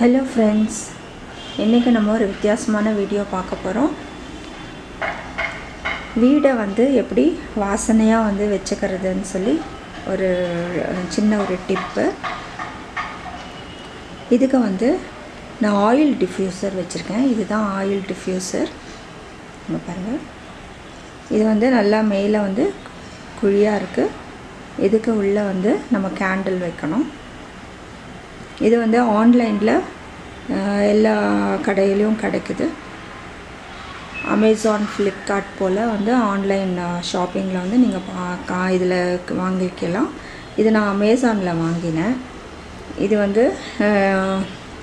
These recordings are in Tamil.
Hello friends, இன்னைக்கு நம்ம ஒரு வித்தியாசமான வீடியோ பார்க்க போறோம். வீடை எப்படி வாசனையா வெச்சுக்கிறதுன்னு சொல்லி ஒரு சின்ன ஒரு டிப். இதுக்கு நான் ஆயில் டிஃப்யூசர் வச்சிருக்கேன். இதுதான் ஆயில் டிஃப்யூசர். இங்க பாருங்க. இது நல்லா மேலே குழியா இருக்கு. இதுக்கு உள்ள நம்ம கேண்டில் வைக்கணும். இது ஆன்லைன்ல எல்லா கடையிலயும் கிடைக்குது. Amazon, Flipkart போல ஆன்லைன் ஷாப்பிங்ல நீங்க இதுல வாங்கிக்கலாம். இது நான் Amazonல வாங்கினேன். இது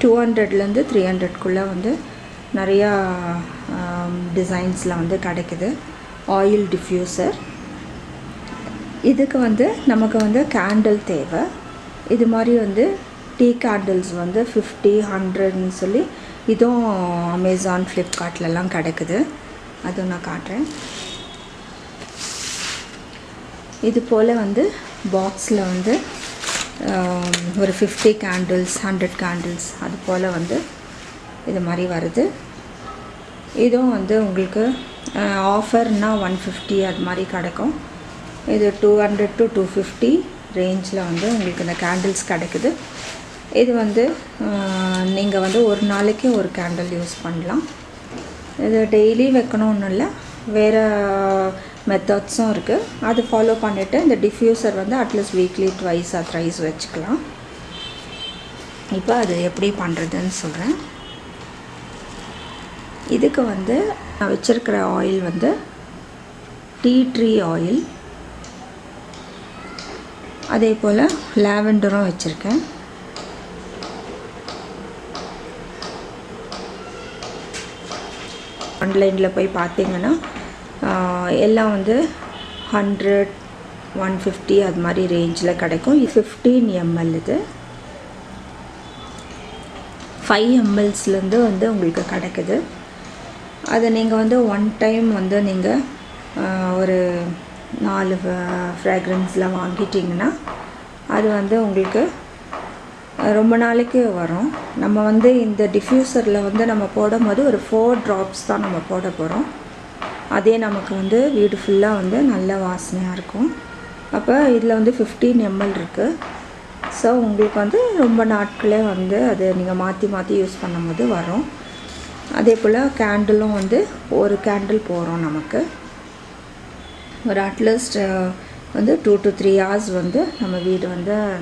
200 ல இருந்து 300 குள்ள நிறைய டிசைன்ஸ்ல கிடைக்குது. Oil diffuser. இதுக்கு நமக்கு கேண்டில் தேவை. இது மாதிரி டீ கேண்டில்ஸ் 50, 100 ன்னு சொல்லி இதுவும் Amazon, Flipkartலலாம் கிடைக்குது. அது நான் காட்டுறேன். இது போல பாக்ஸ்ல ஒரு 50 கேண்டில்ஸ், 100 கேண்டில்ஸ் அது போல இது மாதிரி வருது. இதுவும் உங்களுக்கு ஆஃபர்னா 150 அது மாதிரி கிடைக்கும். இது 200 to 250 ரேஞ்சில் உங்களுக்கு இந்த கேண்டில்ஸ் கிடைக்குது. இது நீங்கள் ஒரு நாளைக்கு ஒரு கேண்டில் யூஸ் பண்ணலாம். இது டெய்லி வைக்கணும்னு இல்லை, வேறு மெத்தட்ஸும் இருக்குது. அது ஃபாலோ பண்ணிவிட்டு இந்த டிஃப்யூசர் அட்லீஸ்ட் வீக்லி 2 or 3 வச்சுக்கலாம். இப்போ அது எப்படி பண்ணுறதுன்னு சொல்கிறேன். இதுக்கு நான் வச்சுருக்கிற ஆயில் டீ ட்ரீ ஆயில். அதே போல் லாவெண்டரும் வச்சுருக்கேன். ஆன்லைனில் போய் பார்த்தீங்கன்னா எல்லாம் 100, 150 அது மாதிரி ரேஞ்சில் கிடைக்கும். 15 ml. இது 5 mlஸ்லேருந்து உங்களுக்கு கிடைக்குது. அதை நீங்கள் ஒன் டைம் நீங்கள் ஒரு 4 ஃப்ராக்ரன்ஸில் வாங்கிட்டிங்கன்னா அது உங்களுக்கு ரொம்ப நாளைக்கு வரும். நம்ம இந்த டிஃப்யூசரில் நம்ம போடும்போது ஒரு 4 drops தான் நம்ம போட போகிறோம். அதே நமக்கு வீடு ஃபுல்லாக நல்ல வாசனையாக இருக்கும். அப்போ இதில் 15 ml இருக்குது. ஸோ உங்களுக்கு ரொம்ப நாட்களே அது நீங்கள் மாற்றி மாற்றி யூஸ் பண்ணும்போது வரும். அதே போல் கேண்டிலும் ஒரு கேண்டில் போகிறோம். நமக்கு ஒரு அட்லீஸ்ட் 2 to 3 hours நம்ம வீடு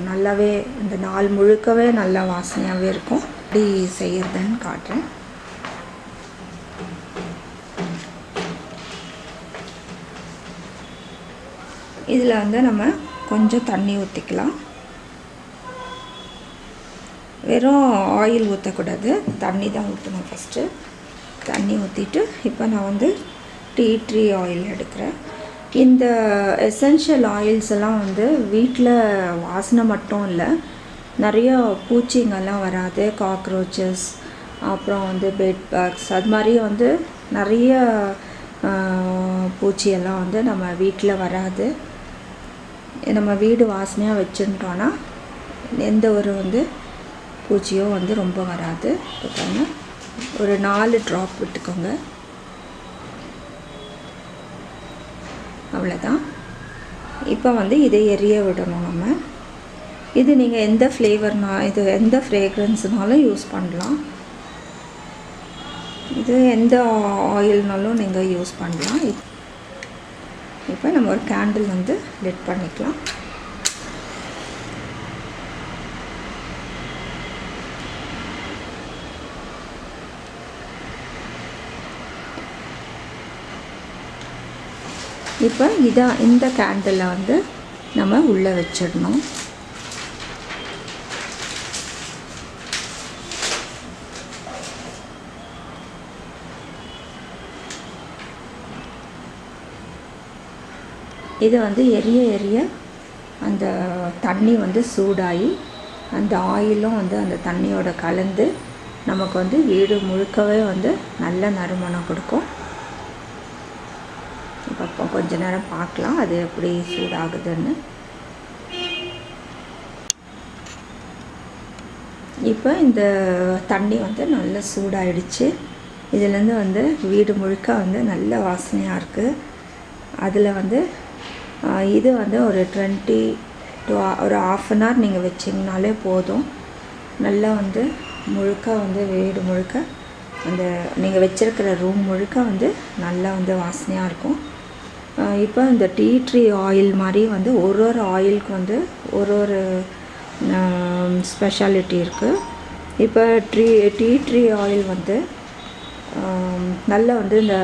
நல்லாவே இந்த நாள் முழுக்கவே நல்லா வாசனையாகவே இருக்கும். எப்படி செய்யறதுன்னு காட்டுறேன். இதில் நம்ம கொஞ்சம் தண்ணி ஊற்றிக்கலாம். வெறும் ஆயில் ஊற்றக்கூடாது, தண்ணி தான் ஊற்றணும். ஃபஸ்ட்டு தண்ணி ஊற்றிட்டு இப்போ நான் டீ ட்ரீ ஆயில் எடுக்கிறேன். இந்த எசென்ஷியல் ஆயில்ஸ் எல்லாம் வீட்டில் வாசனை மட்டும் இல்லை, நிறைய பூச்சிங்கெல்லாம் வராது. காக்ரோச்சஸ், அப்புறம் பெட் பக்ஸ், அது மாதிரி நிறைய பூச்சியெல்லாம் நம்ம வீட்டில் வராது. நம்ம வீடு வாசனையாக வச்சுட்டோன்னா எந்த ஒரு பூச்சியும் ரொம்ப வராது. இப்போ ஒரு 4 ட்ராப் விட்டுக்கோங்க. அவ்வளோதான். இப்போ இதை எரிய விடணும் நம்ம. இது நீங்கள் எந்த ஃப்ளேவர்னால் எந்த ஃப்ரேக்ரன்ஸ்னாலும் யூஸ் பண்ணலாம். இது எந்த ஆயில்னாலும் நீங்கள் யூஸ் பண்ணலாம். இப்போ நம்ம ஒரு கேண்டில் லிட் பண்ணிக்கலாம். இப்போ இந்த கேண்டிலை நம்ம உள்ளே வச்சிடணும். இது எரிய எரிய அந்த தண்ணி சூடாகி அந்த ஆயிலும் அந்த தண்ணியோட கலந்து நமக்கு வீடு முழுக்கவே நல்ல நறுமணம் கொடுக்கும். இப்போ கொஞ்ச நேரம் பார்க்கலாம் அது எப்படி சூடாகுதுன்னு. இப்போ இந்த தண்ணி வந்து நல்லா சூடாயிடுச்சு. இதுலேருந்து வந்து வீடு முழுக்க வந்து நல்ல வாசனையாக இருக்குது. அதில் வந்து இது வந்து ஒரு 20 to ஒரு ½ an hour நீங்கள் வச்சிங்கனாலே போதும். நல்லா வந்து முழுக்க வந்து வீடு முழுக்க அந்த நீங்கள் வச்சுருக்கிற ரூம் முழுக்க வந்து நல்லா வந்து வாசனையாக இருக்கும். இப்போ இந்த டீ ட்ரீ ஆயில் மாதிரி வந்து ஒரு ஆயிலுக்கு வந்து ஒரு ஸ்பெஷாலிட்டி இருக்குது. இப்போ டீ ட்ரீ ஆயில் வந்து நல்லா வந்து இந்த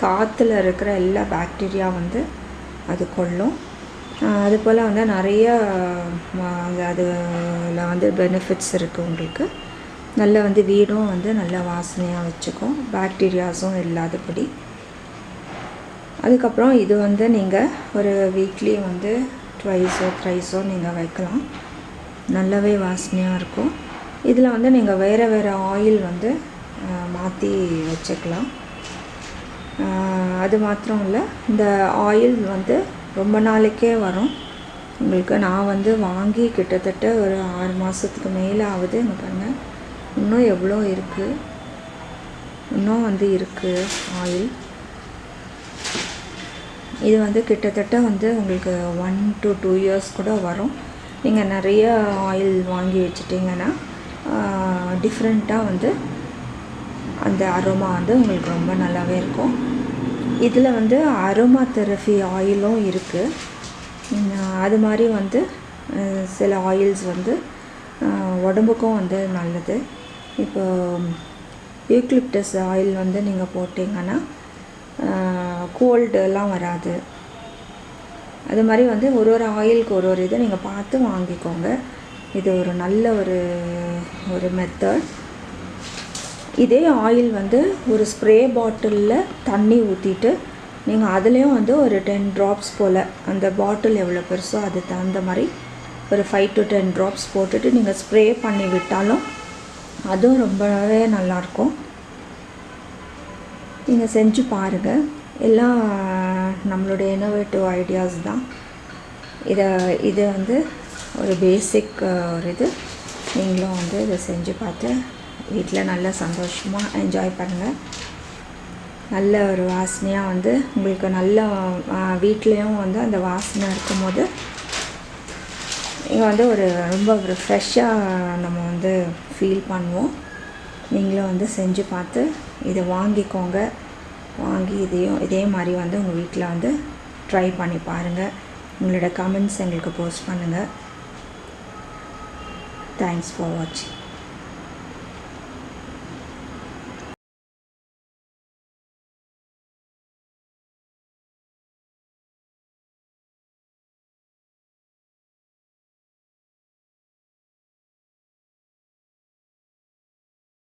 காற்றுல இருக்கிற எல்லா பாக்டீரியா வந்து அது கொல்லும். அதுபோல் வந்து நிறைய அதில் வந்து பெனிஃபிட்ஸ் இருக்குது உங்களுக்கு. நல்லா வந்து வீடும் வந்து நல்லா வாசனையாக வச்சுக்கும், பாக்டீரியாஸும் இல்லாதபடி. அதுக்கப்புறம் இது வந்து நீங்கள் ஒரு வீக்லி வந்து 2 or 3 நீங்கள் வைக்கலாம். நல்லாவே வாசனையாக இருக்கும். இதில் வந்து நீங்கள் வேறு ஆயில் வந்து மாற்றி வச்சுக்கலாம். அது மாத்திரம் இல்லை, இந்த ஆயில் வந்து ரொம்ப நாளைக்கே வரும் உங்களுக்கு. நான் வந்து வாங்கி கிட்டத்தட்ட ஒரு 6 மாதத்துக்கு மேலே ஆகுது. இங்கே பாருங்கள், இன்னும் எவ்வளோ இருக்குது, இன்னும் வந்து இருக்குது ஆயில். இது வந்து கிட்டத்தட்ட வந்து உங்களுக்கு 1 to 2 years கூட வரும். நீங்கள் நிறைய ஆயில் வாங்கி வச்சிட்டிங்கன்னா டிஃப்ரெண்ட்டாக வந்து அந்த அரோமா வந்து உங்களுக்கு ரொம்ப நல்லாவே இருக்கும். இதில் வந்து அரோமா தெரபி ஆயிலும் இருக்குது. அது மாதிரி வந்து சில ஆயில்ஸ் வந்து உடம்புக்கும் வந்து நல்லது. இப்போ யூக்லிப்டஸ் ஆயில் வந்து நீங்கள் போட்டிங்கன்னா கோல்டெல்லாம் வராது. அது மாதிரி வந்து ஒரு ஆயிலுக்கு ஒரு இதை நீங்கள் பார்த்து வாங்கிக்கோங்க. இது ஒரு நல்ல ஒரு மெத்தட். இதே ஆயில் வந்து ஒரு ஸ்ப்ரே பாட்டிலில் தண்ணி ஊற்றிட்டு நீங்கள் அதுலேயும் வந்து ஒரு 10 drops போல், அந்த பாட்டில் எவ்வளோ பெருசோ அது தகுந்த மாதிரி ஒரு 5 to 10 drops போட்டுட்டு நீங்கள் ஸ்ப்ரே பண்ணி விட்டாலும் அதுவும் ரொம்பவே நல்லாயிருக்கும். நீங்கள் செஞ்சு பாருங்கள். எல்லாம் நம்மளுடைய இன்னோவேட்டிவ் ஐடியாஸ் தான். இதை வந்து ஒரு பேசிக் ஒரு இது. நீங்களும் வந்து இதை செஞ்சு பார்த்து வீட்டில் நல்லா சந்தோஷமாக என்ஜாய் பண்ணுங்கள். நல்ல ஒரு வாசனையாக வந்து உங்களுக்கு நல்ல வீட்லேயும் வந்து அந்த வாசனை இருக்கும்போது இங்கே வந்து ரொம்ப ஒரு ஃப்ரெஷ்ஷாக நம்ம வந்து ஃபீல் பண்ணுவோம். நீங்களும் வந்து செஞ்சு பார்த்து இதை வாங்கிக்கோங்க. வாங்கி இதே மாதிரி வந்து உங்கள் வீட்டில் வந்து ட்ரை பண்ணி பாருங்கள். உங்களோட கமெண்ட்ஸ் எங்களுக்கு போஸ்ட் பண்ணுங்கள். தேங்க்ஸ் ஃபார் வாட்சிங்.